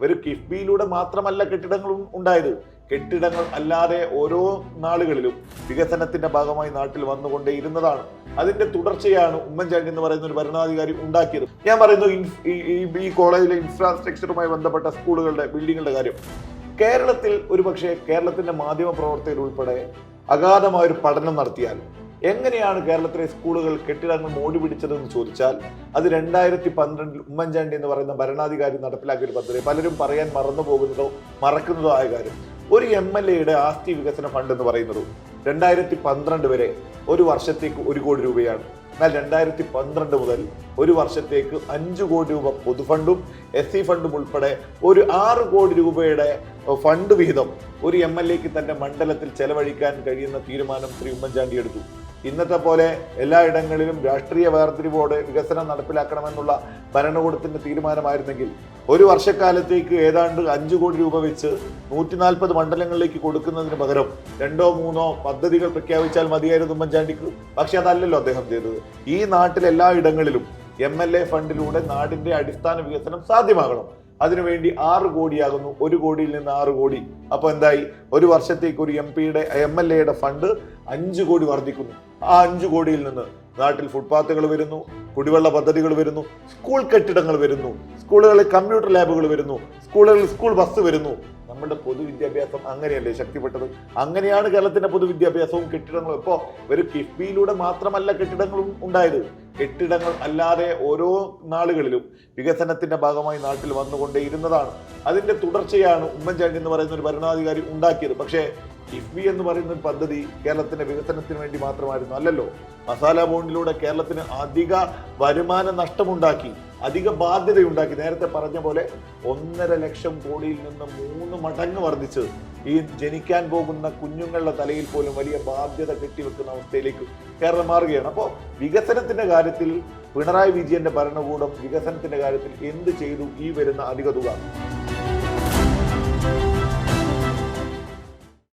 ഒരു കിഫ്ബിയിലൂടെ മാത്രമല്ല കെട്ടിടങ്ങൾ ഉണ്ടായത്. കെട്ടിടങ്ങൾ അല്ലാതെ ഓരോ നാളുകളിലും വികസനത്തിന്റെ ഭാഗമായി നാട്ടിൽ വന്നുകൊണ്ടേയിരുന്നതാണ്. അതിന്റെ തുടർച്ചയാണ് ഉമ്മൻചാണ്ടി എന്ന് പറയുന്ന ഒരു ഭരണാധികാരി ഉണ്ടാക്കിയത്. ഞാൻ പറയുന്നു ഈ കോളേജിലെ ഇൻഫ്രാസ്ട്രക്ചറുമായി ബന്ധപ്പെട്ട സ്കൂളുകളുടെ ബിൽഡിങ്ങുകളുടെ കാര്യം. കേരളത്തിൽ ഒരുപക്ഷെ കേരളത്തിന്റെ മാധ്യമ പ്രവർത്തകർ ഉൾപ്പെടെ അഗാധമായ ഒരു പഠനം നടത്തിയാൽ എങ്ങനെയാണ് കേരളത്തിലെ സ്കൂളുകൾ കെട്ടിടങ്ങൾ മോടി പിടിച്ചതെന്ന് ചോദിച്ചാൽ അത് 2012 ഉമ്മൻചാണ്ടി എന്ന് പറയുന്ന ഭരണാധികാരി നടപ്പിലാക്കിയ ഒരു പദ്ധതി. പലരും പറയാൻ മറന്നു പോകുന്നതോ മറക്കുന്നതോ ആയ കാര്യം, ഒരു MLAയുടെ ആസ്തി വികസന ഫണ്ട് എന്ന് പറയുന്നത് 2012 വരെ ഒരു വർഷത്തേക്ക് 1 കോടി രൂപയാണ്. എന്നാൽ 2012 മുതൽ ഒരു വർഷത്തേക്ക് 5 കോടി രൂപ പൊതുഫണ്ടും SC ഫണ്ടും ഉൾപ്പെടെ ഒരു 6 കോടി രൂപയുടെ ഫണ്ട് വിഹിതം ഒരു MLAക്ക് തന്റെ മണ്ഡലത്തിൽ ചെലവഴിക്കാൻ കഴിയുന്ന തീരുമാനം ശ്രീ ഉമ്മൻചാണ്ടി എടുത്തു. ഇന്നത്തെ പോലെ എല്ലായിടങ്ങളിലും രാഷ്ട്രീയ വേർതിരിവോടെ വികസനം നടപ്പിലാക്കണമെന്നുള്ള ഭരണകൂടത്തിന്റെ തീരുമാനമായിരുന്നെങ്കിൽ ഒരു വർഷക്കാലത്തേക്ക് ഏതാണ്ട് 5 കോടി രൂപ വെച്ച് 140 മണ്ഡലങ്ങളിലേക്ക് കൊടുക്കുന്നതിന് പകരം 2-3 പദ്ധതികൾ പ്രഖ്യാപിച്ചാൽ മതിയായിരുന്നു ഉമ്മൻചാണ്ടിക്ക്. പക്ഷെ അതല്ലല്ലോ അദ്ദേഹം ചെയ്തത്. ഈ നാട്ടിൽ എല്ലായിടങ്ങളിലും MLA ഫണ്ടിലൂടെ നാടിന്റെ അടിസ്ഥാന വികസനം സാധ്യമാകണം. അതിനുവേണ്ടി 6 കോടിയാകുന്നു, 1 കോടിയിൽ നിന്ന് 6 കോടി. അപ്പൊ എന്തായി? ഒരു വർഷത്തേക്ക് ഒരു MLAയുടെ ഫണ്ട് 5 കോടി വർദ്ധിക്കുന്നു. ആ 5 കോടിയിൽ നിന്ന് നാട്ടിൽ ഫുട്പാത്തുകൾ വരുന്നു, കുടിവെള്ള പദ്ധതികൾ വരുന്നു, സ്കൂൾ കെട്ടിടങ്ങൾ വരുന്നു, സ്കൂളുകളിൽ കമ്പ്യൂട്ടർ ലാബുകൾ വരുന്നു, സ്കൂളുകളിൽ സ്കൂൾ ബസ് വരുന്നു. നമ്മുടെ പൊതുവിദ്യാഭ്യാസം അങ്ങനെയല്ലേ ശക്തിപ്പെട്ടത്? അങ്ങനെയാണ് കേരളത്തിന്റെ പൊതുവിദ്യാഭ്യാസവും കെട്ടിടങ്ങളും. ഇപ്പോ ഒരു കിഫ്ബിയിലൂടെ മാത്രമല്ല കെട്ടിടങ്ങളും ഉണ്ടായത്. കെട്ടിടങ്ങൾ അല്ലാതെ ഓരോ നാളുകളിലും വികസനത്തിന്റെ ഭാഗമായി നാട്ടിൽ വന്നുകൊണ്ടേയിരുന്നതാണ്. അതിന്റെ തുടർച്ചയാണ് ഉമ്മൻചാണ്ടി എന്ന് പറയുന്ന ഒരു ഭരണാധികാരി ഉണ്ടാക്കിയത്. പക്ഷേ കിഫ്ബി എന്ന് പറയുന്ന ഒരു പദ്ധതി കേരളത്തിന്റെ വികസനത്തിന് വേണ്ടി മാത്രമായിരുന്നു അല്ലല്ലോ. മസാല ബോണ്ടിലൂടെ കേരളത്തിന് അധിക വരുമാന നഷ്ടമുണ്ടാക്കി, അധിക ബാധ്യതയുണ്ടാക്കി. നേരത്തെ പറഞ്ഞ പോലെ 1.5 ലക്ഷം കോടിയിൽ നിന്ന് 3 മടങ്ങ് വർദ്ധിച്ച് ഈ ജനിക്കാൻ പോകുന്ന കുഞ്ഞുങ്ങളുടെ തലയിൽ പോലും വലിയ ബാധ്യത കെട്ടിവെക്കുന്ന അവസ്ഥയിലേക്ക് കേരളം മാറുകയാണ്. അപ്പോൾ വികസനത്തിന്റെ കാര്യത്തിൽ പിണറായി വിജയന്റെ ഭരണകൂടം വികസനത്തിന്റെ കാര്യത്തിൽ എന്ത് ചെയ്തു? ഈ വരുന്ന അധിക തുക